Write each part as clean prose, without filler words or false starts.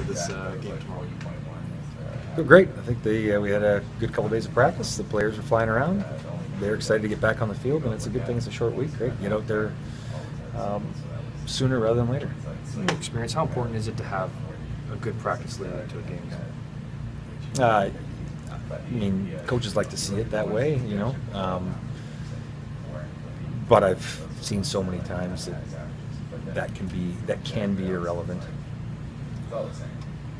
this game tomorrow? Feel great. I think we had a good couple days of practice. The players are flying around. They're excited to get back on the field, and it's a good thing it's a short week, right? Get out there sooner rather than later. In your experience, how important is it to have a good practice leading into a game? I mean, coaches like to see it that way, you know. But I've seen so many times that can be irrelevant.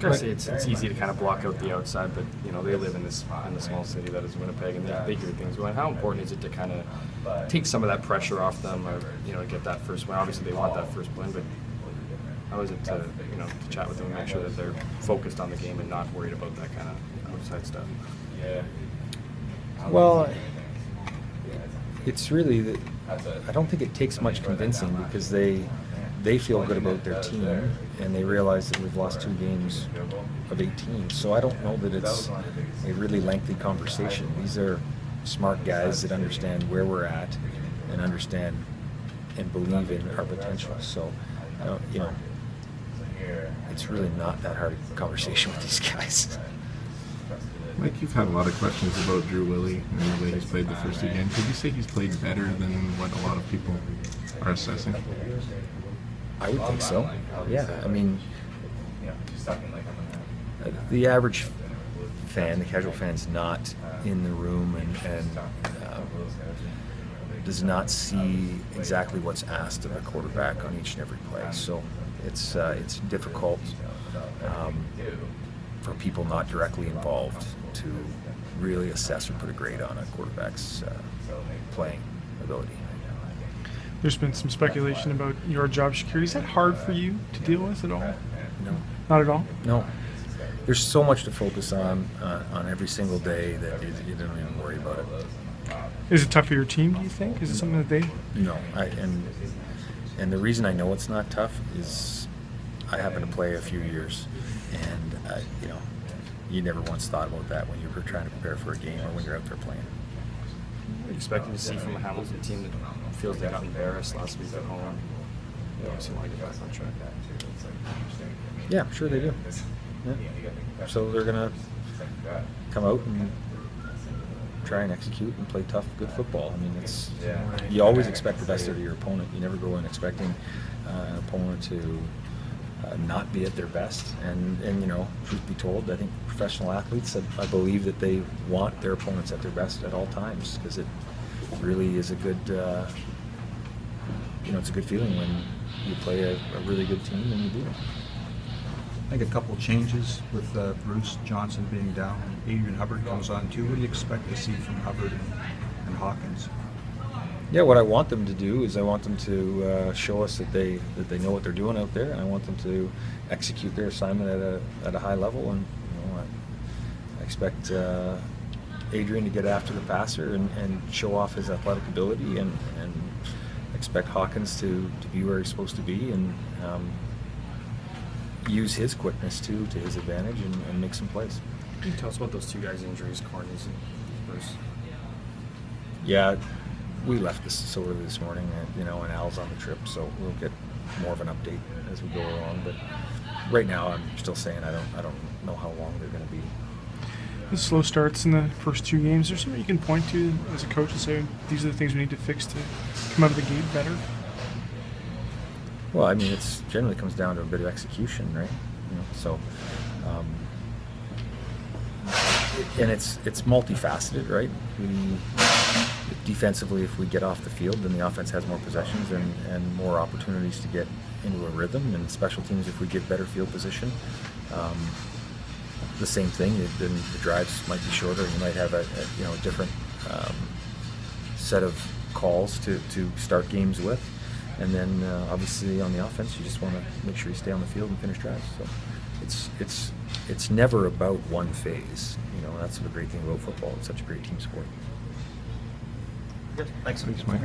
I say it's easy to kind of block out the outside, but you know they live in the small city that is Winnipeg, and they hear things going. How important is it to kind of take some of that pressure off them, or get that first win? Obviously, they want that first win, but how is it to to chat with them and make sure that they're focused on the game and not worried about that kind of outside stuff? Well, it's really I don't think it takes much convincing because they feel good about their team and they realize that we've lost 2 games of 18. So I don't know that it's a really lengthy conversation. These are smart guys that understand where we're at and understand and believe in our potential. So it's really not that hard a conversation with these guys. Mike, you've had a lot of questions about Drew Willy and the way he's played the first 2 games. Could you say he's played better than what a lot of people are assessing? I would think so. Yeah, I mean, the average fan, the casual fan's not in the room and does not see exactly what's asked of a quarterback on each and every play. So it's difficult for people not directly involved to really assess or put a grade on a quarterback's playing ability. There's been some speculation about your job security. Is that hard for you to deal with at all? No. Not at all? No. There's so much to focus on every single day that you don't even worry about it. Is it tough for your team, do you think? Is it something that they... No. And the reason I know it's not tough is I happen to play a few years, and you never once thought about that when you were trying to prepare for a game or when you're out there playing. What are you expecting to see from a Hamilton team that feels they got embarrassed last week at home? They obviously want to get back on track. Yeah, I'm sure they do. Yeah. So they're going to come out and try and execute and play tough, good football. I mean, you always expect the best out of your opponent. You never go in expecting an opponent to not be at their best. And truth be told, I think professional athletes, I believe that they want their opponents at their best at all times because it really is a good, it's a good feeling when you play a really good team and you beat them. I think a couple changes with Bruce Johnson being down. Adrian Hubbard comes on too. What do you expect to see from Hubbard and Hawkins? Yeah, what I want them to do is I want them to show us that they know what they're doing out there, and I want them to execute their assignment at a high level. And I expect Adrian to get after the passer and show off his athletic ability, and expect Hawkins to be where he's supposed to be and use his quickness too to his advantage and make some plays. Can you tell us about those 2 guys' injuries, Cornys and Bruce? Yeah, we left this so early this morning, and Al's on the trip, so we'll get more of an update as we go along. But right now, I'm still saying I don't know how long they're going to be. The slow starts in the first 2 games. Is there something you can point to as a coach and say these are the things we need to fix to come out of the gate better? Well, I mean, it generally comes down to a bit of execution, right? And it's multifaceted, right? Defensively, if we get off the field, then the offense has more possessions and more opportunities to get into a rhythm. And special teams, if we get better field position, the same thing. Then the drives might be shorter. You might have a different set of calls to start games with. And then obviously on the offense, you just want to make sure you stay on the field and finish drives. So it's never about one phase. That's the great thing about football. It's such a great team sport. Thanks, Mike.